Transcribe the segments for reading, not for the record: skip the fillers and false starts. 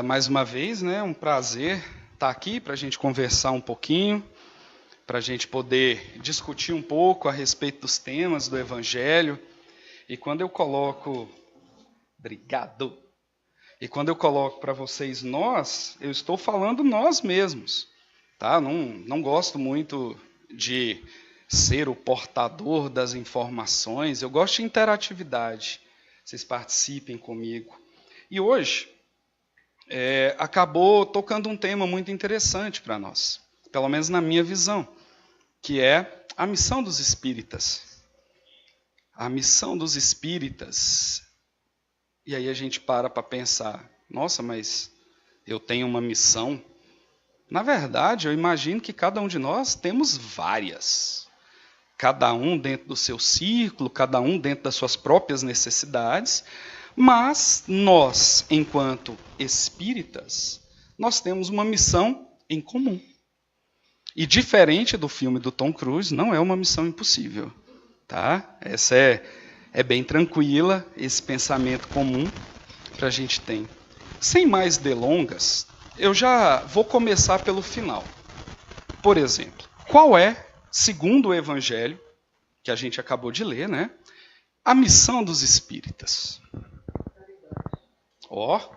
Mais uma vez, né, um prazer estar aqui para a gente conversar um pouquinho, para a gente poder discutir um pouco a respeito dos temas do Evangelho. E quando eu coloco... Obrigado! E quando eu coloco para vocês nós, eu estou falando nós mesmos. Tá? Não gosto muito de ser o portador das informações, eu gosto de interatividade. Vocês participem comigo. E hoje... acabou tocando um tema muito interessante para nós, pelo menos na minha visão, que é a missão dos espíritas. A missão dos espíritas. E aí a gente para pensar, nossa, mas eu tenho uma missão? Na verdade, eu imagino que cada um de nós temos várias. Cada um dentro do seu círculo, cada um dentro das suas próprias necessidades. Mas nós, enquanto espíritas, nós temos uma missão em comum. E diferente do filme do Tom Cruise, não é uma missão impossível. Tá? Essa é bem tranquila, esse pensamento comum que a gente tem. Sem mais delongas, eu já vou começar pelo final. Por exemplo, qual é, segundo o Evangelho, que a gente acabou de ler, né, a missão dos espíritas?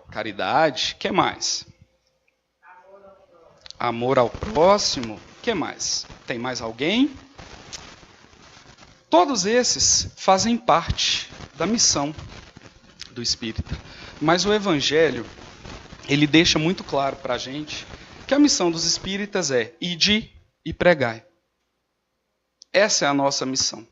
Caridade. O que mais? Amor ao próximo. O que mais? Tem mais alguém? Todos esses fazem parte da missão do espírita. Mas o Evangelho, ele deixa muito claro para a gente que a missão dos espíritas é ide e pregai. Essa é a nossa missão.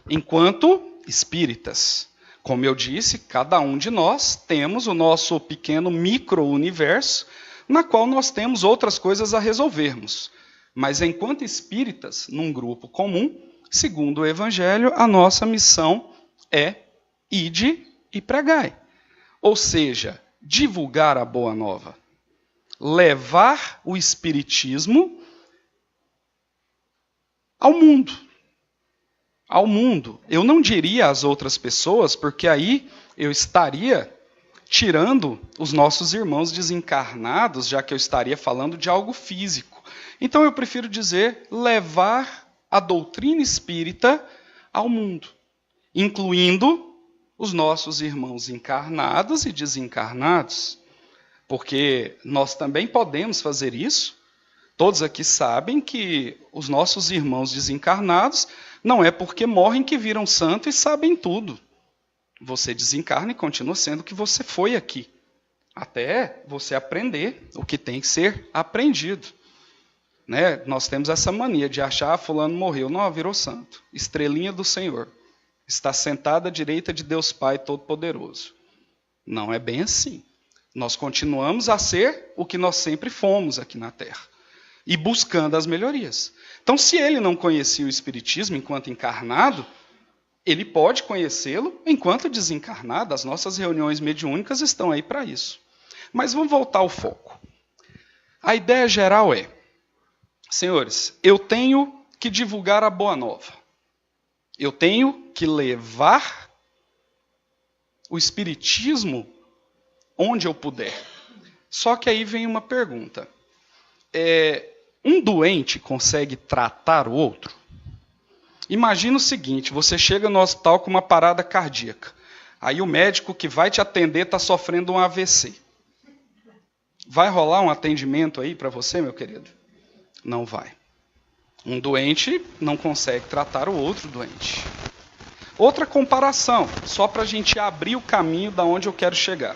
Enquanto espíritas. Como eu disse, cada um de nós temos o nosso pequeno micro-universo, na qual nós temos outras coisas a resolvermos. Mas enquanto espíritas, num grupo comum, segundo o Evangelho, a nossa missão é ide e pregai. Ou seja, divulgar a boa nova. Levar o espiritismo ao mundo. Ao mundo. Eu não diria às outras pessoas, porque aí eu estaria tirando os nossos irmãos desencarnados, já que eu estaria falando de algo físico. Então eu prefiro dizer levar a doutrina espírita ao mundo, incluindo os nossos irmãos encarnados e desencarnados, porque nós também podemos fazer isso. Todos aqui sabem que os nossos irmãos desencarnados não é porque morrem que viram santo e sabem tudo. Você desencarna e continua sendo o que você foi aqui. Até você aprender o que tem que ser aprendido. Né? Nós temos essa mania de achar, fulano morreu. Não, virou santo. Estrelinha do Senhor. Está sentado à direita de Deus Pai Todo-Poderoso. Não é bem assim. Nós continuamos a ser o que nós sempre fomos aqui na Terra. E buscando as melhorias. Então, se ele não conhecia o Espiritismo enquanto encarnado, ele pode conhecê-lo enquanto desencarnado. As nossas reuniões mediúnicas estão aí para isso. Mas vamos voltar ao foco. A ideia geral é, senhores, eu tenho que divulgar a boa nova. Eu tenho que levar o Espiritismo onde eu puder. Só que aí vem uma pergunta. Um doente consegue tratar o outro? Imagina o seguinte, você chega no hospital com uma parada cardíaca. Aí o médico que vai te atender está sofrendo um AVC. Vai rolar um atendimento aí para você, meu querido? Não vai. Um doente não consegue tratar o outro doente. Outra comparação, só para a gente abrir o caminho da onde eu quero chegar.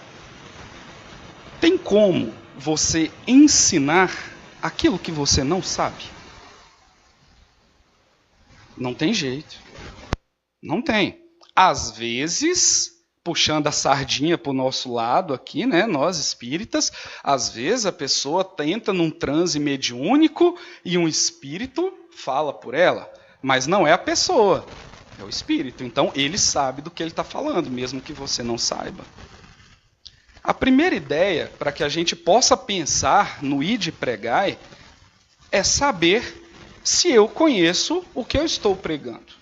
Tem como você ensinar aquilo que você não sabe? Não tem jeito. Não tem. Às vezes, puxando a sardinha para o nosso lado aqui, né, nós espíritas, às vezes a pessoa tenta num transe mediúnico e um espírito fala por ela, mas não é a pessoa, é o espírito. Então ele sabe do que ele está falando, mesmo que você não saiba. A primeira ideia, para que a gente possa pensar no ide e pregai, é saber se eu conheço o que eu estou pregando.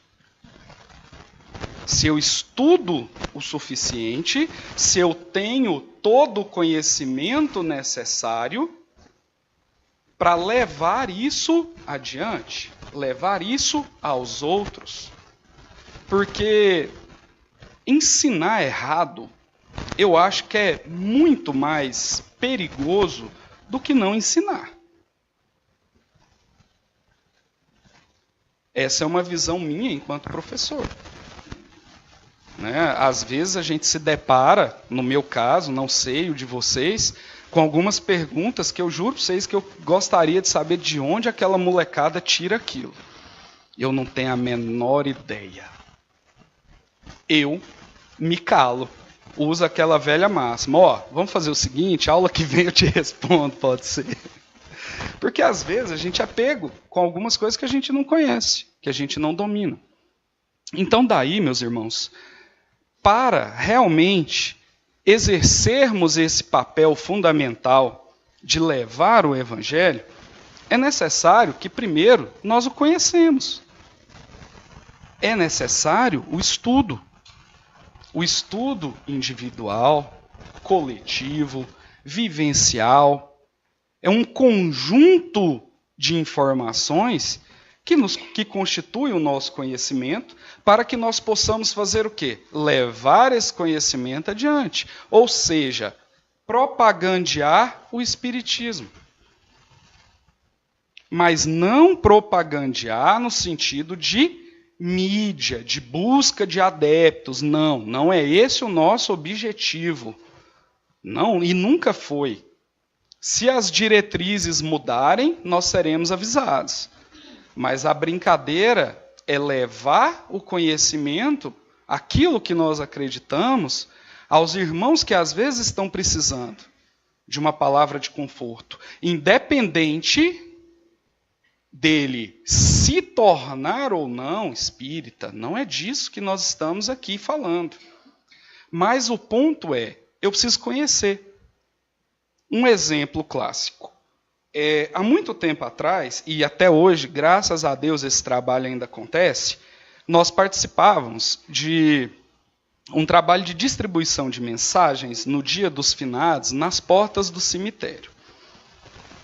Se eu estudo o suficiente, se eu tenho todo o conhecimento necessário para levar isso adiante, levar isso aos outros. Porque ensinar errado, eu acho que é muito mais perigoso do que não ensinar. Essa é uma visão minha enquanto professor. Né? Às vezes a gente se depara, no meu caso, não sei o de vocês, com algumas perguntas que eu juro para vocês que eu gostaria de saber de onde aquela molecada tira aquilo. Eu não tenho a menor ideia. Eu me calo. Uso aquela velha máxima. Ó, vamos fazer o seguinte, aula que vem eu te respondo, pode ser. Porque às vezes a gente é pego com algumas coisas que a gente não conhece, que a gente não domina. Então daí, meus irmãos, para realmente exercermos esse papel fundamental de levar o Evangelho, é necessário que primeiro nós o conhecemos. É necessário o estudo. O estudo individual, coletivo, vivencial. É um conjunto de informações que constitui o nosso conhecimento para que nós possamos fazer o quê? Levar esse conhecimento adiante. Ou seja, propagandear o Espiritismo. Mas não propagandear no sentido de mídia, de busca de adeptos. Não é esse o nosso objetivo. Não, e nunca foi. Se as diretrizes mudarem, nós seremos avisados. Mas a brincadeira é levar o conhecimento, aquilo que nós acreditamos, aos irmãos que às vezes estão precisando de uma palavra de conforto, independente dele se tornar ou não espírita. Não é disso que nós estamos aqui falando. Mas o ponto é, eu preciso conhecer. Um exemplo clássico. Há muito tempo atrás, e até hoje, graças a Deus esse trabalho ainda acontece, nós participávamos de um trabalho de distribuição de mensagens no Dia dos Finados nas portas do cemitério.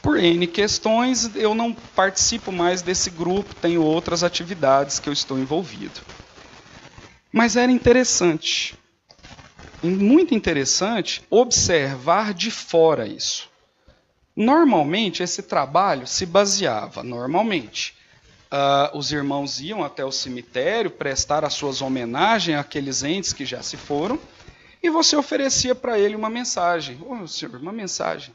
Por N questões, eu não participo mais desse grupo, tenho outras atividades que eu estou envolvido. Mas era interessante, muito interessante, observar de fora isso. Normalmente, esse trabalho se baseava, os irmãos iam até o cemitério, prestar as suas homenagens àqueles entes que já se foram, e você oferecia para ele uma mensagem. Ô, senhor, uma mensagem.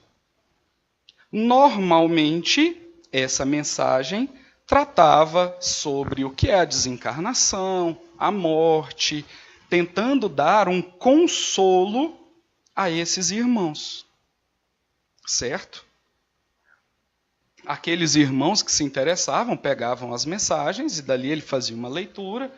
Normalmente, essa mensagem tratava sobre o que é a desencarnação, a morte, tentando dar um consolo a esses irmãos. Certo? Aqueles irmãos que se interessavam pegavam as mensagens e dali ele fazia uma leitura,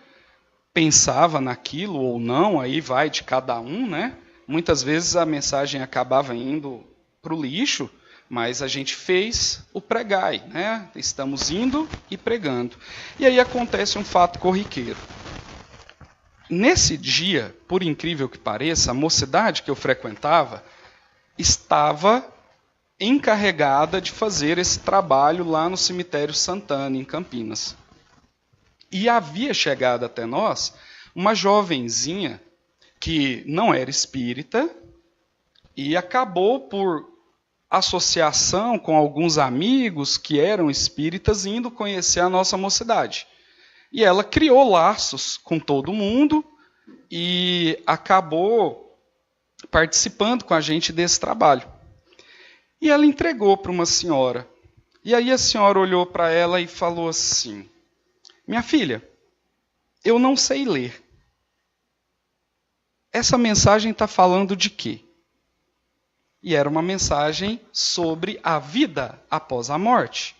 pensava naquilo ou não, aí vai de cada um, né? Muitas vezes a mensagem acabava indo para o lixo, mas a gente fez o pregai, né? Estamos indo e pregando. E aí acontece um fato corriqueiro. Nesse dia, por incrível que pareça, a mocidade que eu frequentava estava encarregada de fazer esse trabalho lá no cemitério Santana, em Campinas. E havia chegado até nós uma jovenzinha que não era espírita e acabou por associação com alguns amigos que eram espíritas indo conhecer a nossa mocidade. E ela criou laços com todo mundo e acabou participando com a gente desse trabalho. E ela entregou para uma senhora. E aí a senhora olhou para ela e falou assim: minha filha, eu não sei ler. Essa mensagem está falando de quê? E era uma mensagem sobre a vida após a morte.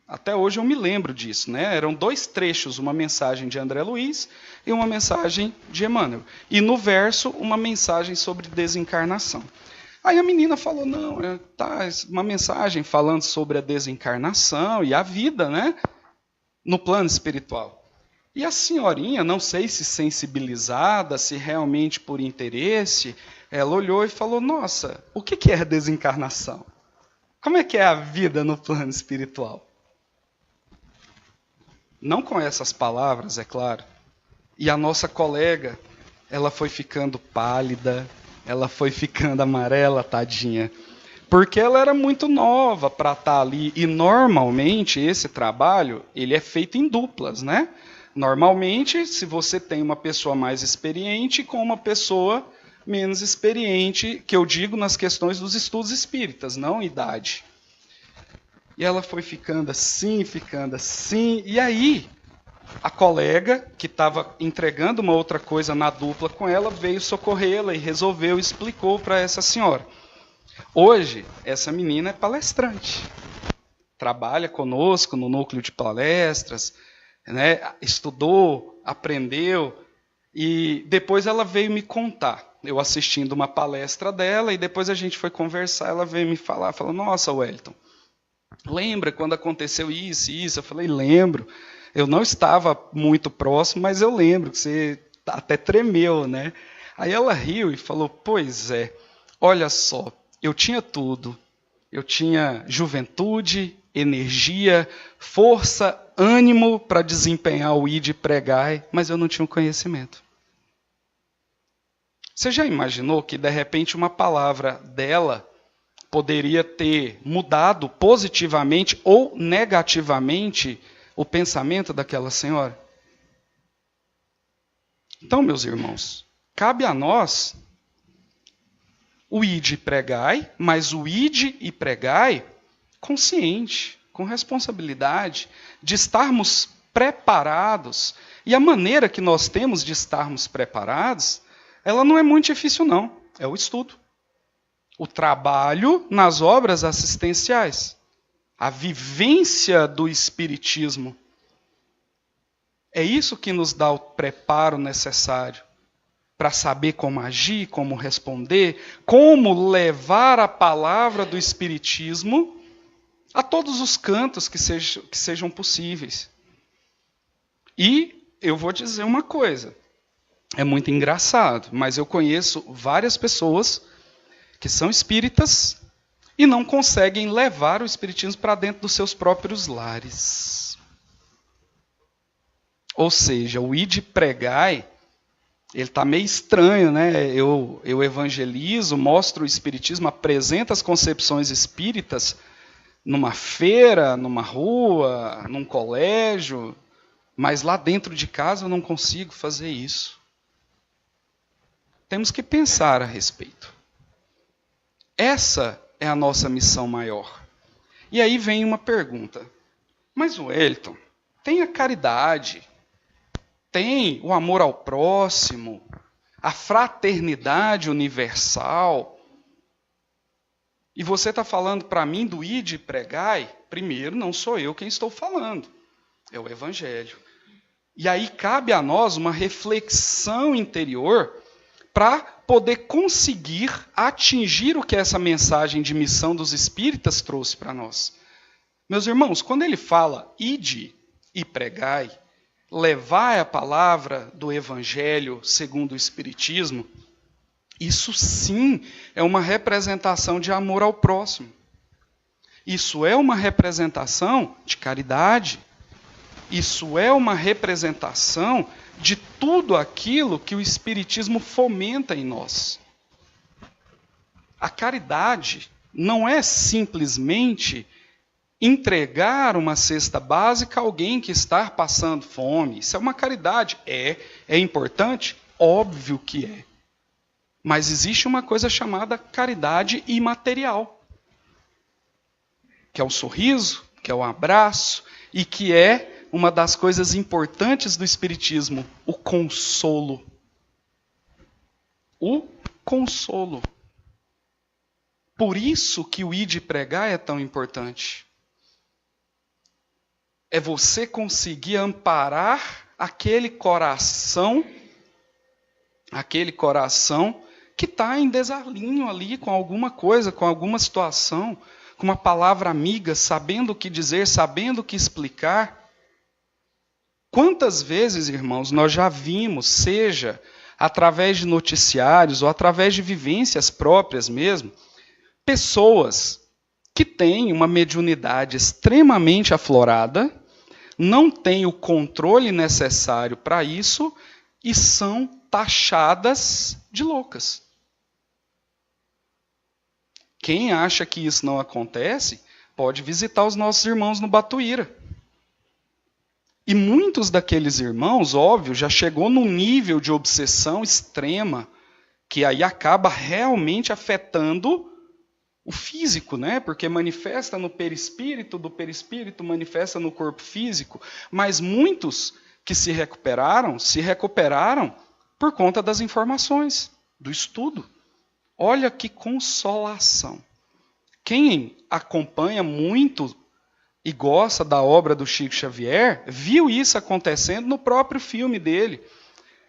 Até hoje eu me lembro disso, né? Eram 2 trechos, uma mensagem de André Luiz e uma mensagem de Emmanuel. E no verso, uma mensagem sobre desencarnação. Aí a menina falou, não, tá, uma mensagem falando sobre a desencarnação e a vida, né? No plano espiritual. E a senhorinha, não sei se sensibilizada, se realmente por interesse, ela olhou e falou, nossa, o que é a desencarnação? Como é que é a vida no plano espiritual? Não com essas palavras, é claro. E a nossa colega, ela foi ficando pálida, ela foi ficando amarela, tadinha. Porque ela era muito nova para estar ali. E normalmente esse trabalho, ele é feito em duplas, né? Normalmente, se você tem uma pessoa mais experiente com uma pessoa menos experiente, que eu digo nas questões dos estudos espíritas, não idade. E ela foi ficando assim, e aí a colega, que estava entregando uma outra coisa na dupla com ela, veio socorrê-la e resolveu, explicou para essa senhora. Hoje, essa menina é palestrante, trabalha conosco no núcleo de palestras, né? Estudou, aprendeu, e depois ela veio me contar. Eu assistindo uma palestra dela, e depois a gente foi conversar, ela veio me falar, falou, nossa, Wellington, lembra quando aconteceu isso e isso? Eu falei, lembro. Eu não estava muito próximo, mas eu lembro que você até tremeu, né? Aí ela riu e falou, pois é, olha só, eu tinha tudo. Eu tinha juventude, energia, força, ânimo para desempenhar o id e pregai, mas eu não tinha o conhecimento. Você já imaginou que, de repente, uma palavra dela poderia ter mudado positivamente ou negativamente o pensamento daquela senhora? Então, meus irmãos, cabe a nós o id e pregai, mas o id e pregai consciente, com responsabilidade, de estarmos preparados. E a maneira que nós temos de estarmos preparados, ela não é muito difícil, não. É o estudo. O trabalho nas obras assistenciais. A vivência do Espiritismo. É isso que nos dá o preparo necessário para saber como agir, como responder, como levar a palavra do Espiritismo a todos os cantos que sejam possíveis. E eu vou dizer uma coisa, é muito engraçado, mas eu conheço várias pessoas que são espíritas e não conseguem levar o espiritismo para dentro dos seus próprios lares. Ou seja, o id pregai, ele está meio estranho, né? Eu evangelizo, mostro o espiritismo, apresento as concepções espíritas numa feira, numa rua, num colégio, mas lá dentro de casa eu não consigo fazer isso. Temos que pensar a respeito. Essa é a nossa missão maior. E aí vem uma pergunta. Mas, Wellington, tem a caridade, tem o amor ao próximo, a fraternidade universal. E você está falando para mim do id e pregai? Primeiro, não sou eu quem estou falando. É o Evangelho. E aí cabe a nós uma reflexão interior para poder conseguir atingir o que essa mensagem de missão dos espíritas trouxe para nós. Meus irmãos, quando ele fala ide e pregai, levai a palavra do Evangelho segundo o Espiritismo, isso sim é uma representação de amor ao próximo. Isso é uma representação de caridade. Isso é uma representação de tudo aquilo que o Espiritismo fomenta em nós. A caridade não é simplesmente entregar uma cesta básica a alguém que está passando fome. Isso é uma caridade. É importante? Óbvio que é. Mas existe uma coisa chamada caridade imaterial, que é o sorriso, que é o abraço, e que é uma das coisas importantes do Espiritismo, o consolo. O consolo. Por isso que o id pregai é tão importante. É você conseguir amparar aquele coração que está em desalinho ali com alguma coisa, com alguma situação, com uma palavra amiga, sabendo o que dizer, sabendo o que explicar. Quantas vezes, irmãos, nós já vimos, seja através de noticiários ou através de vivências próprias mesmo, pessoas que têm uma mediunidade extremamente aflorada, não têm o controle necessário para isso e são taxadas de loucas. Quem acha que isso não acontece, pode visitar os nossos irmãos no Batuíra. E muitos daqueles irmãos, óbvio, já chegou num nível de obsessão extrema, que aí acaba realmente afetando o físico, né? Porque manifesta no perispírito, do perispírito manifesta no corpo físico. Mas muitos que se recuperaram por conta das informações, do estudo. Olha que consolação. Quem acompanha muito e gosta da obra do Chico Xavier, viu isso acontecendo no próprio filme dele.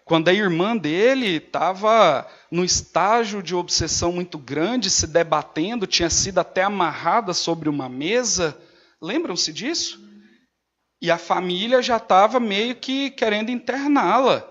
Quando a irmã dele estava no estágio de obsessão muito grande, se debatendo, tinha sido até amarrada sobre uma mesa. Lembram-se disso? E a família já estava meio que querendo interná-la.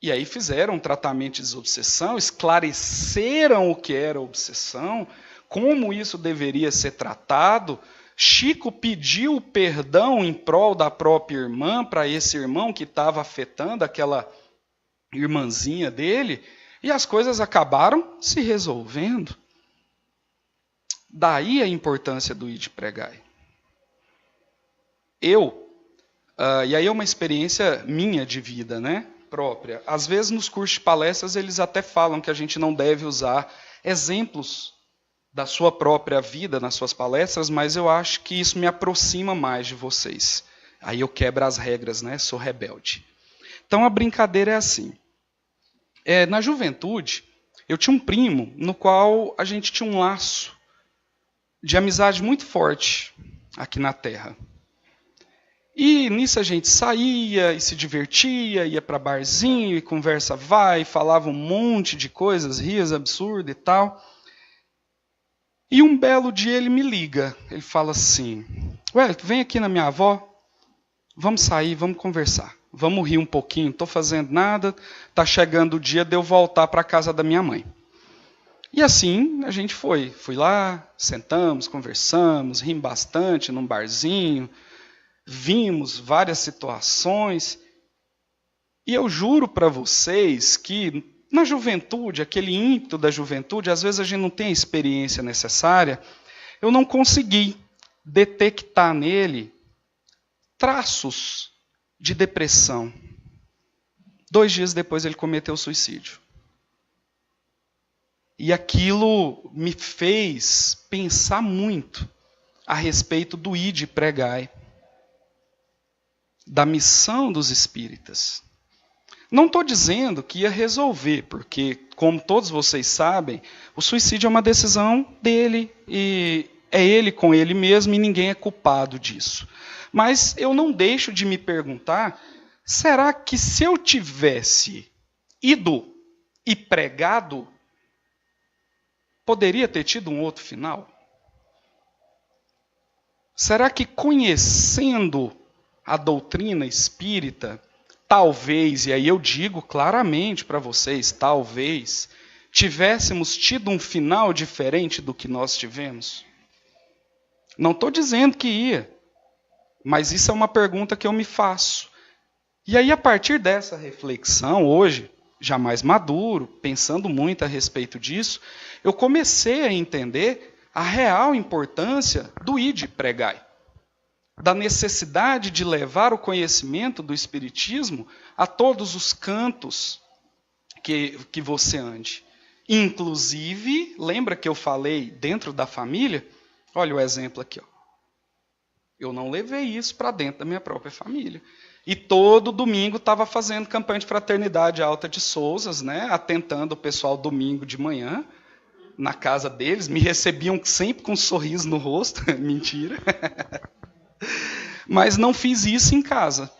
E aí fizeram um tratamento de desobsessão, esclareceram o que era obsessão, como isso deveria ser tratado. Chico pediu perdão em prol da própria irmã, para esse irmão que estava afetando aquela irmãzinha dele, e as coisas acabaram se resolvendo. Daí a importância do Ide Pregai. E aí é uma experiência minha de vida, né? Própria. Às vezes nos cursos de palestras eles até falam que a gente não deve usar exemplos da sua própria vida nas suas palestras, mas eu acho que isso me aproxima mais de vocês. Aí eu quebro as regras, né? Sou rebelde. Então a brincadeira é assim. Na juventude, eu tinha um primo no qual a gente tinha um laço de amizade muito forte aqui na Terra. E nisso a gente saía e se divertia, ia para barzinho e conversa vai, falava um monte de coisas, rias absurdas e tal. E um belo dia ele me liga, ele fala assim, Wellington, vem aqui na minha avó, vamos sair, vamos conversar, vamos rir um pouquinho, não estou fazendo nada, está chegando o dia de eu voltar para a casa da minha mãe. E assim a gente foi, fui lá, sentamos, conversamos, rimos bastante num barzinho, vimos várias situações, e eu juro para vocês que na juventude, aquele ímpeto da juventude, às vezes a gente não tem a experiência necessária, eu não consegui detectar nele traços de depressão. 2 dias depois ele cometeu suicídio. E aquilo me fez pensar muito a respeito do Ide Pregai, da missão dos espíritas. Não estou dizendo que ia resolver, porque, como todos vocês sabem, o suicídio é uma decisão dele, e é ele com ele mesmo, e ninguém é culpado disso. Mas eu não deixo de me perguntar, será que se eu tivesse ido e pregado, poderia ter tido um outro final? Será que conhecendo a doutrina espírita, talvez, e aí eu digo claramente para vocês, talvez, tivéssemos tido um final diferente do que nós tivemos? Não estou dizendo que ia, mas isso é uma pergunta que eu me faço. E aí, a partir dessa reflexão, hoje, já mais maduro, pensando muito a respeito disso, eu comecei a entender a real importância do Ide Pregai, da necessidade de levar o conhecimento do Espiritismo a todos os cantos que você ande. Inclusive, lembra que eu falei dentro da família? Olha o exemplo aqui. Ó. Eu não levei isso para dentro da minha própria família. E todo domingo estava fazendo campanha de fraternidade Alta de Sousas, né? Atentando o pessoal domingo de manhã, na casa deles. Me recebiam sempre com um sorriso no rosto. Mentira. Mas não fiz isso em casa.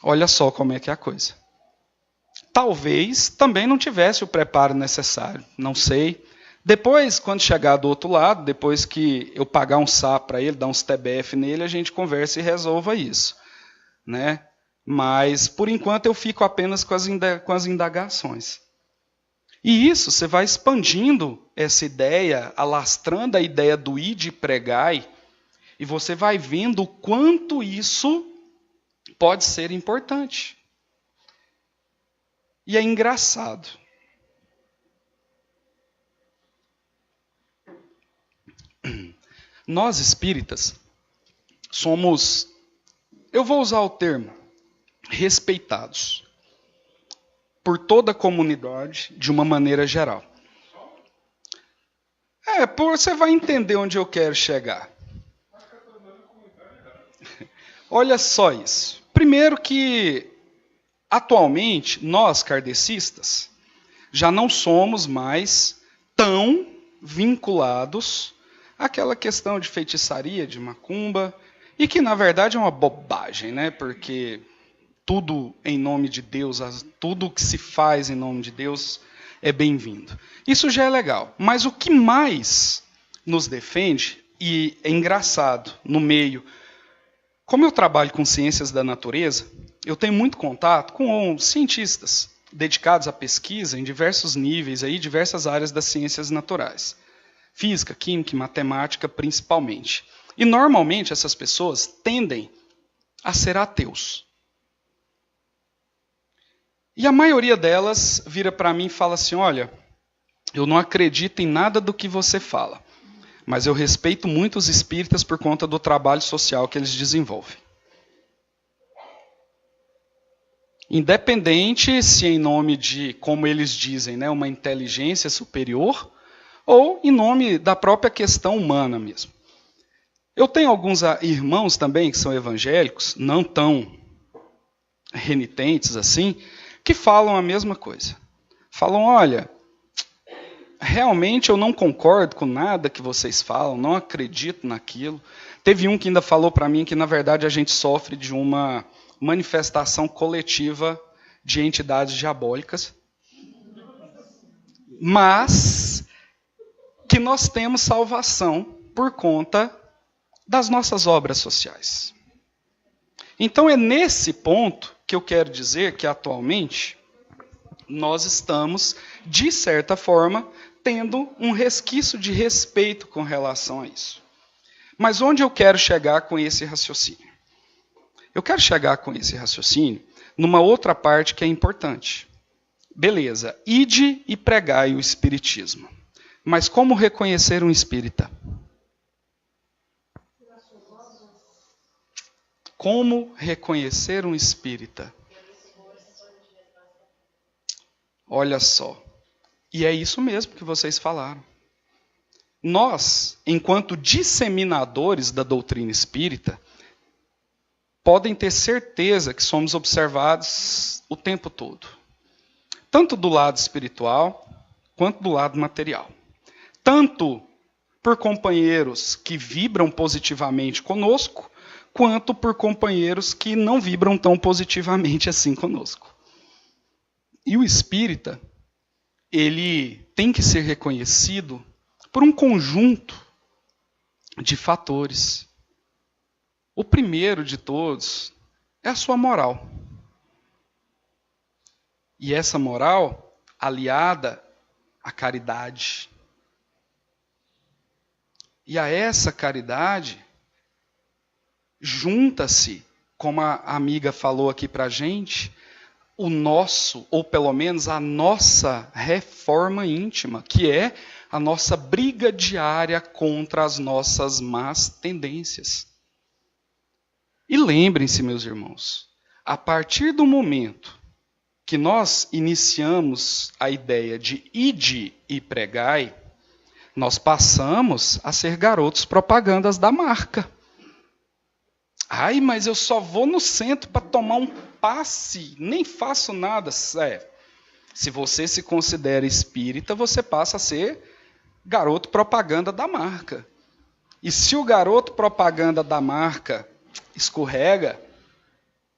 Olha só como é que é a coisa. Talvez também não tivesse o preparo necessário, não sei. Depois, quando chegar do outro lado, depois que eu pagar um SAP para ele, dar uns TBF nele, a gente conversa e resolva isso, né? Mas, por enquanto, eu fico apenas com as indagações. E isso, você vai expandindo essa ideia, alastrando a ideia do ide e pregai, e você vai vendo o quanto isso pode ser importante. E é engraçado. Nós espíritas somos, eu vou usar o termo, respeitados por toda a comunidade de uma maneira geral. Você vai entender onde eu quero chegar. Olha só isso. Primeiro que, atualmente, nós, kardecistas, já não somos mais tão vinculados àquela questão de feitiçaria, de macumba, e que, na verdade, é uma bobagem, né? Porque tudo em nome de Deus, tudo que se faz em nome de Deus é bem-vindo. Isso já é legal. Mas o que mais nos defende, e é engraçado, no meio, como eu trabalho com ciências da natureza, eu tenho muito contato com cientistas dedicados à pesquisa em diversos níveis, aí, diversas áreas das ciências naturais. Física, química e matemática, principalmente. E, normalmente, essas pessoas tendem a ser ateus. E a maioria delas vira para mim e fala assim, olha, eu não acredito em nada do que você fala, mas eu respeito muito os espíritas por conta do trabalho social que eles desenvolvem. Independente se em nome de, como eles dizem, né, uma inteligência superior, ou em nome da própria questão humana mesmo. Eu tenho alguns irmãos também que são evangélicos, não tão renitentes assim, que falam a mesma coisa. Falam, olha, realmente eu não concordo com nada que vocês falam, não acredito naquilo. Teve um que ainda falou para mim que, na verdade, a gente sofre de uma manifestação coletiva de entidades diabólicas, mas que nós temos salvação por conta das nossas obras sociais. Então é nesse ponto que eu quero dizer que, atualmente, nós estamos, de certa forma, tendo um resquício de respeito com relação a isso. Mas onde eu quero chegar com esse raciocínio? Eu quero chegar com esse raciocínio numa outra parte que é importante. Beleza, ide e pregai o espiritismo. Mas como reconhecer um espírita? Como reconhecer um espírita? Olha só. E é isso mesmo que vocês falaram. Nós, enquanto disseminadores da doutrina espírita, podem ter certeza que somos observados o tempo todo. Tanto do lado espiritual, quanto do lado material. Tanto por companheiros que vibram positivamente conosco, quanto por companheiros que não vibram tão positivamente assim conosco. E o espírita, ele tem que ser reconhecido por um conjunto de fatores. O primeiro de todos é a sua moral. E essa moral aliada à caridade. E a essa caridade junta-se, como a amiga falou aqui para a gente, o nosso, ou pelo menos a nossa reforma íntima, que é a nossa briga diária contra as nossas más tendências. E lembrem-se, meus irmãos, a partir do momento que nós iniciamos a ideia de ide e pregai, nós passamos a ser garotos propagandas da marca. Ai, mas eu só vou no centro para tomar um passe, nem faço nada. Se você se considera espírita, você passa a ser garoto propaganda da marca. E se o garoto propaganda da marca escorrega,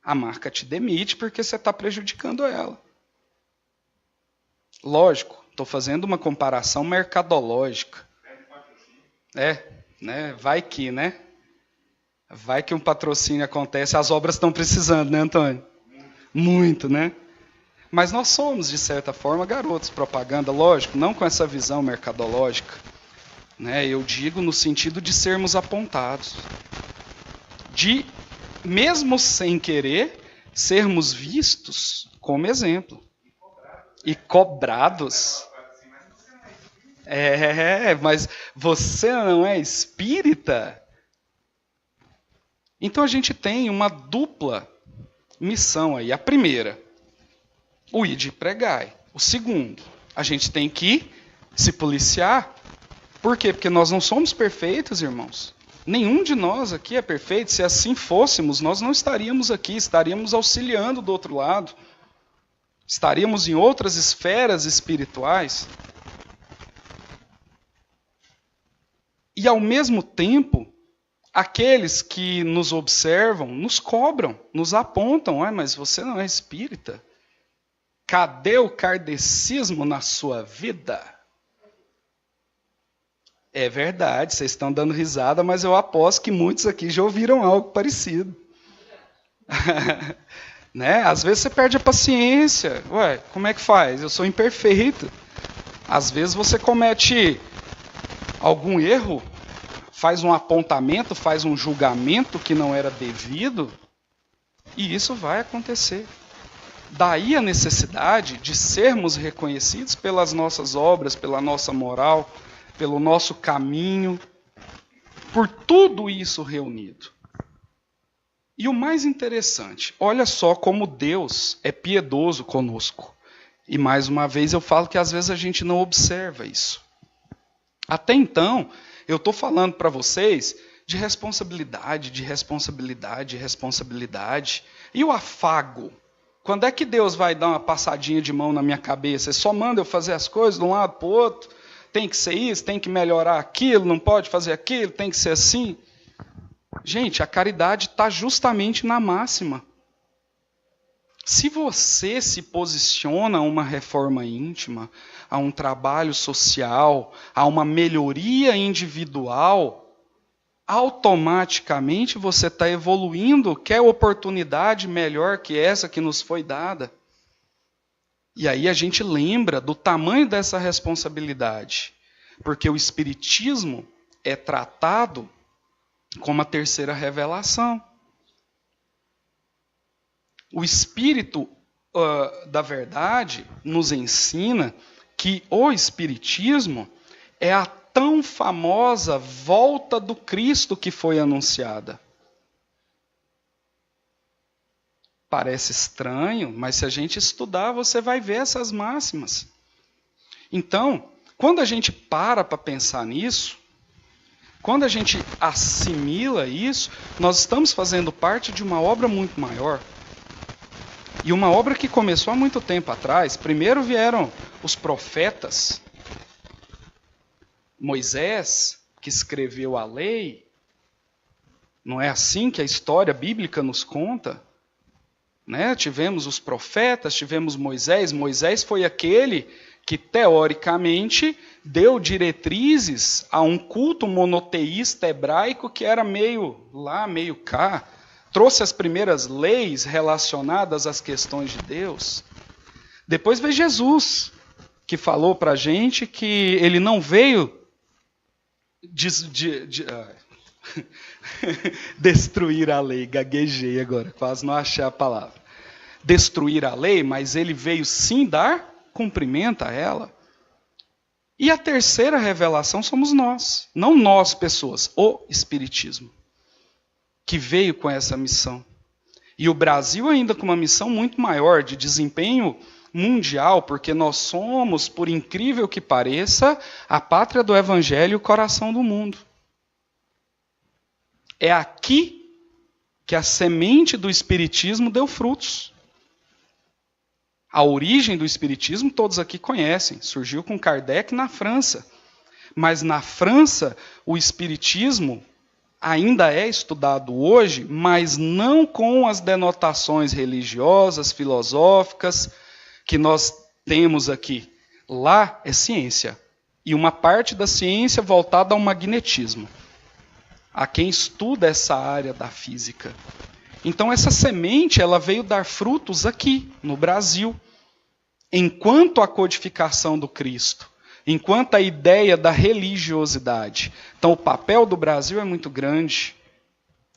a marca te demite porque você está prejudicando ela. Lógico, Estou fazendo uma comparação mercadológica. Né? Vai que, né? Vai que um patrocínio acontece. As obras estão precisando, né, Antônio? Muito, né? Mas nós somos, de certa forma, garotos propaganda, lógico, não com essa visão mercadológica. Né? Eu digo no sentido de sermos apontados. De, mesmo sem querer, sermos vistos como exemplo. E cobrados. Mas você não é espírita? Então a gente tem uma dupla missão aí. A primeira, o ide e pregai. O segundo, a gente tem que se policiar. Por quê? Porque nós não somos perfeitos, irmãos. Nenhum de nós aqui é perfeito. Se assim fôssemos, nós não estaríamos aqui, estaríamos auxiliando do outro lado. Estaríamos em outras esferas espirituais. E, ao mesmo tempo, aqueles que nos observam, nos cobram, nos apontam. Mas você não é espírita? Cadê o kardecismo na sua vida? É verdade, vocês estão dando risada, mas eu aposto que muitos aqui já ouviram algo parecido. Né? Às vezes você perde a paciência. Como é que faz? Eu sou imperfeito. Às vezes você comete algum erro, faz um apontamento, faz um julgamento que não era devido, e isso vai acontecer. Daí a necessidade de sermos reconhecidos pelas nossas obras, pela nossa moral, pelo nosso caminho, por tudo isso reunido. E o mais interessante, olha só como Deus é piedoso conosco. E mais uma vez eu falo que às vezes a gente não observa isso. Até então, eu estou falando para vocês de responsabilidade, de responsabilidade, de responsabilidade. E o afago? Quando é que Deus vai dar uma passadinha de mão na minha cabeça? Ele só manda eu fazer as coisas de um lado para o outro? Tem que ser isso, tem que melhorar aquilo, não pode fazer aquilo, tem que ser assim. Gente, a caridade está justamente na máxima. Se você se posiciona a uma reforma íntima, a um trabalho social, a uma melhoria individual, automaticamente você está evoluindo. Quer oportunidade melhor que essa que nos foi dada? E aí a gente lembra do tamanho dessa responsabilidade, porque o Espiritismo é tratado como a terceira revelação. O Espírito da Verdade nos ensina que o Espiritismo é a tão famosa volta do Cristo que foi anunciada. Parece estranho, mas se a gente estudar, você vai ver essas máximas. Então, quando a gente para pensar nisso, quando a gente assimila isso, nós estamos fazendo parte de uma obra muito maior. E uma obra que começou há muito tempo atrás. Primeiro vieram os profetas. Moisés, que escreveu a lei. Não é assim que a história bíblica nos conta? Né? Tivemos os profetas, tivemos Moisés. Moisés foi aquele que, teoricamente, deu diretrizes a um culto monoteísta hebraico que era meio lá, meio cá. Trouxe as primeiras leis relacionadas às questões de Deus. Depois veio Jesus, que falou para a gente que ele não veio destruir a lei. Gaguejei agora, quase não achei a palavra. Destruir a lei, mas ele veio sim dar cumprimento a ela. E a terceira revelação somos nós. Não nós, pessoas, o Espiritismo, que veio com essa missão. E o Brasil ainda com uma missão muito maior, de desempenho mundial, porque nós somos, por incrível que pareça, a pátria do Evangelho e o coração do mundo. É aqui que a semente do Espiritismo deu frutos. A origem do Espiritismo todos aqui conhecem, surgiu com Kardec na França. Mas na França, o Espiritismo ainda é estudado hoje, mas não com as denotações religiosas, filosóficas que nós temos aqui. Lá é ciência. E uma parte da ciência voltada ao magnetismo. A quem estuda essa área da física. Então essa semente ela veio dar frutos aqui, no Brasil. Enquanto a codificação do Cristo. Enquanto a ideia da religiosidade. Então o papel do Brasil é muito grande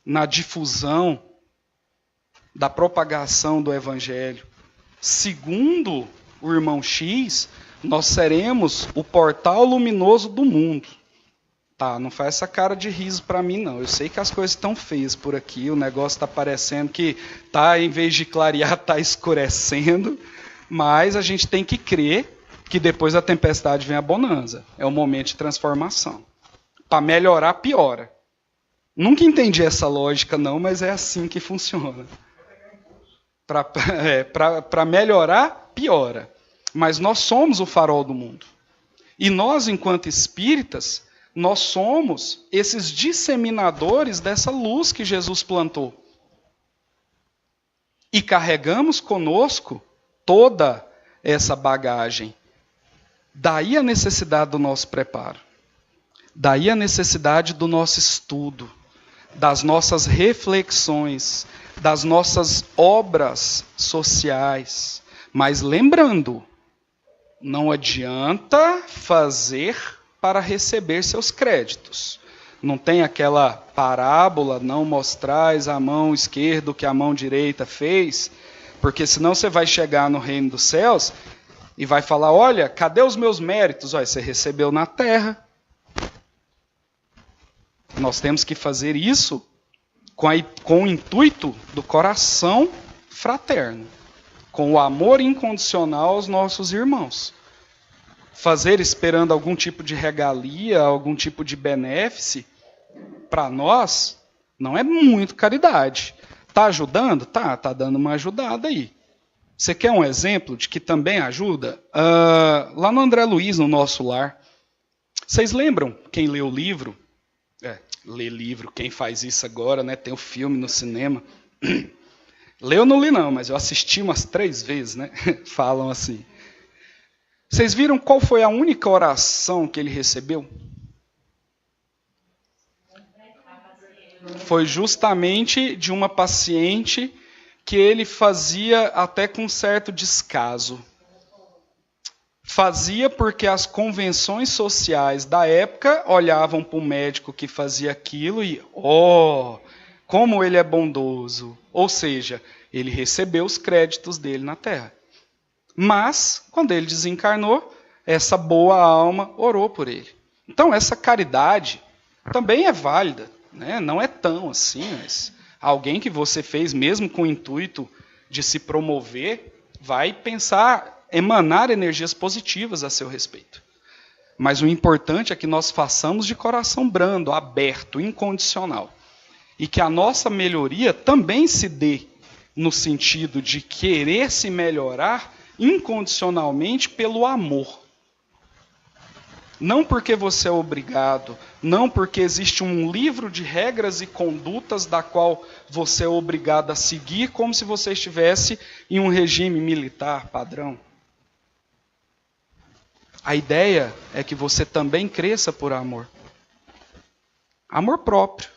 na difusão da propagação do Evangelho. Segundo o irmão X, nós seremos o portal luminoso do mundo. Tá, não faz essa cara de riso para mim, não. Eu sei que as coisas estão feias por aqui, o negócio está parecendo que, tá, em vez de clarear, está escurecendo, mas a gente tem que crer que depois da tempestade vem a bonança. É um momento de transformação. Para melhorar, piora. Nunca entendi essa lógica, não, mas é assim que funciona. Para melhorar, piora. Mas nós somos o farol do mundo. E nós, enquanto espíritas, nós somos esses disseminadores dessa luz que Jesus plantou. E carregamos conosco toda essa bagagem. Daí a necessidade do nosso preparo. Daí a necessidade do nosso estudo, das nossas reflexões, das nossas obras sociais. Mas lembrando, não adianta fazer para receber seus créditos. Não tem aquela parábola, não mostrais a mão esquerda o que a mão direita fez, porque senão você vai chegar no reino dos céus e vai falar, olha, cadê os meus méritos? Olha, você recebeu na terra. Nós temos que fazer isso com o intuito do coração fraterno, com o amor incondicional aos nossos irmãos. Fazer esperando algum tipo de regalia, algum tipo de benefício, para nós, não é muito caridade. Está ajudando? Tá dando uma ajudada aí. Você quer um exemplo de que também ajuda? Lá no André Luiz, no Nosso Lar, vocês lembram, quem lê o livro, lê livro, quem faz isso agora, né? Tem o filme no cinema. Eu não li não, mas eu assisti umas 3 vezes, né? Falam assim. Vocês viram qual foi a única oração que ele recebeu? Foi justamente de uma paciente que ele fazia até com certo descaso. Fazia porque as convenções sociais da época olhavam para o médico que fazia aquilo e, como ele é bondoso. Ou seja, ele recebeu os créditos dele na terra. Mas, quando ele desencarnou, essa boa alma orou por ele. Então, essa caridade também é válida, né? Não é tão assim, mas alguém que você fez mesmo com o intuito de se promover, vai pensar, emanar energias positivas a seu respeito. Mas o importante é que nós façamos de coração brando, aberto, incondicional. E que a nossa melhoria também se dê no sentido de querer se melhorar incondicionalmente pelo amor. Não porque você é obrigado, não porque existe um livro de regras e condutas da qual você é obrigado a seguir como se você estivesse em um regime militar padrão. A ideia é que você também cresça por amor. Amor próprio.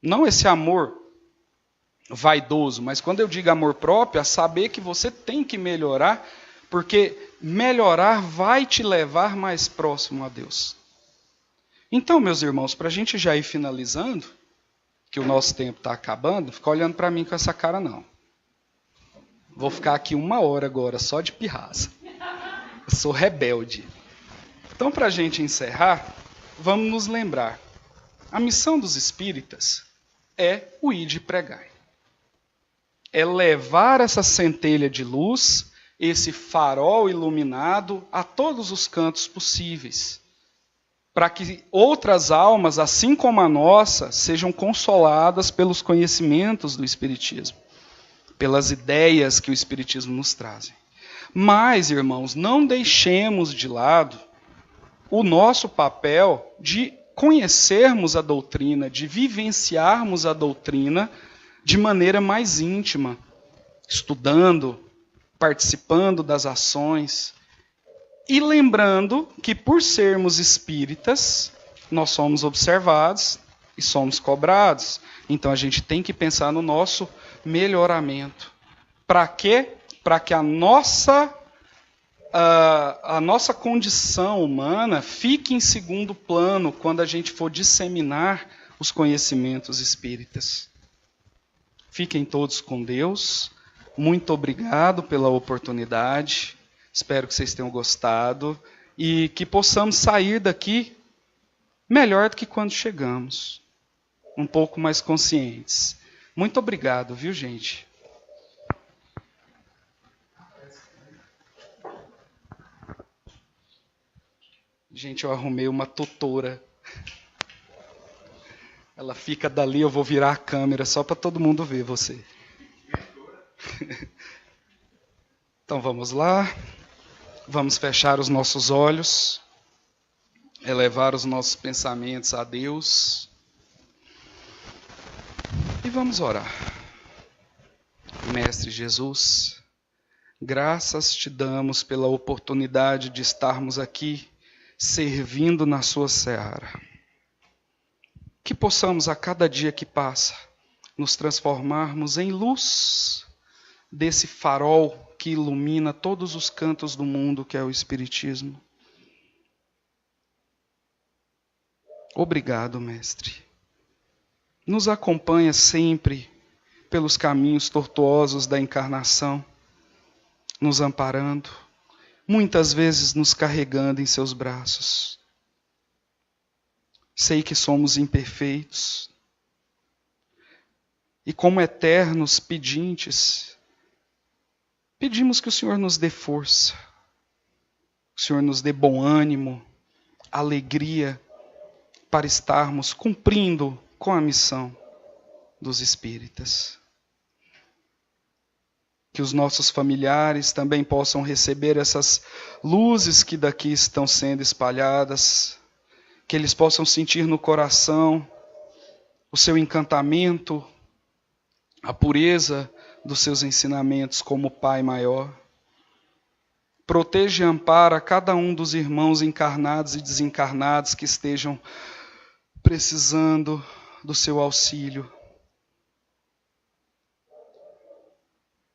Não esse amor vaidoso, mas quando eu digo amor próprio, é saber que você tem que melhorar, porque melhorar vai te levar mais próximo a Deus. Então, meus irmãos, para a gente já ir finalizando, que o nosso tempo está acabando, fica olhando para mim com essa cara não. Vou ficar aqui 1 hora agora, só de pirraça. Eu sou rebelde. Então, para a gente encerrar, vamos nos lembrar. A missão dos espíritas é o ide e pregai. É levar essa centelha de luz, esse farol iluminado a todos os cantos possíveis, para que outras almas, assim como a nossa, sejam consoladas pelos conhecimentos do Espiritismo, pelas ideias que o Espiritismo nos traz. Mas, irmãos, não deixemos de lado o nosso papel de conhecermos a doutrina, de vivenciarmos a doutrina de maneira mais íntima, estudando, participando das ações, E lembrando que por sermos espíritas, nós somos observados e somos cobrados. Então a gente tem que pensar no nosso melhoramento. Para quê? Para que a nossa condição humana fique em segundo plano quando a gente for disseminar os conhecimentos espíritas. Fiquem todos com Deus. Muito obrigado pela oportunidade. Espero que vocês tenham gostado e que possamos sair daqui melhor do que quando chegamos. Um pouco mais conscientes. Muito obrigado, viu, gente? Gente, eu arrumei uma tutora. Ela fica dali, eu vou virar a câmera só para todo mundo ver você. Então vamos lá. Vamos fechar os nossos olhos. Elevar os nossos pensamentos a Deus. E vamos orar. Mestre Jesus, graças te damos pela oportunidade de estarmos aqui servindo na sua seara. Que possamos a cada dia que passa nos transformarmos em luz desse farol que ilumina todos os cantos do mundo, que é o Espiritismo. Obrigado, Mestre. Nos acompanha sempre pelos caminhos tortuosos da encarnação, nos amparando, muitas vezes nos carregando em seus braços. Sei que somos imperfeitos e, como eternos pedintes, pedimos que o Senhor nos dê força, que o Senhor nos dê bom ânimo, alegria para estarmos cumprindo com a missão dos espíritas. Que os nossos familiares também possam receber essas luzes que daqui estão sendo espalhadas, que eles possam sentir no coração o seu encantamento, a pureza dos seus ensinamentos como Pai maior. Proteja e ampara cada um dos irmãos encarnados e desencarnados que estejam precisando do seu auxílio.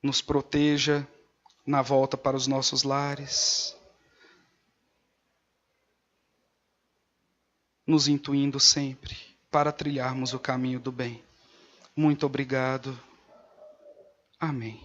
Nos proteja na volta para os nossos lares, nos intuindo sempre para trilharmos o caminho do bem. Muito obrigado. Amém.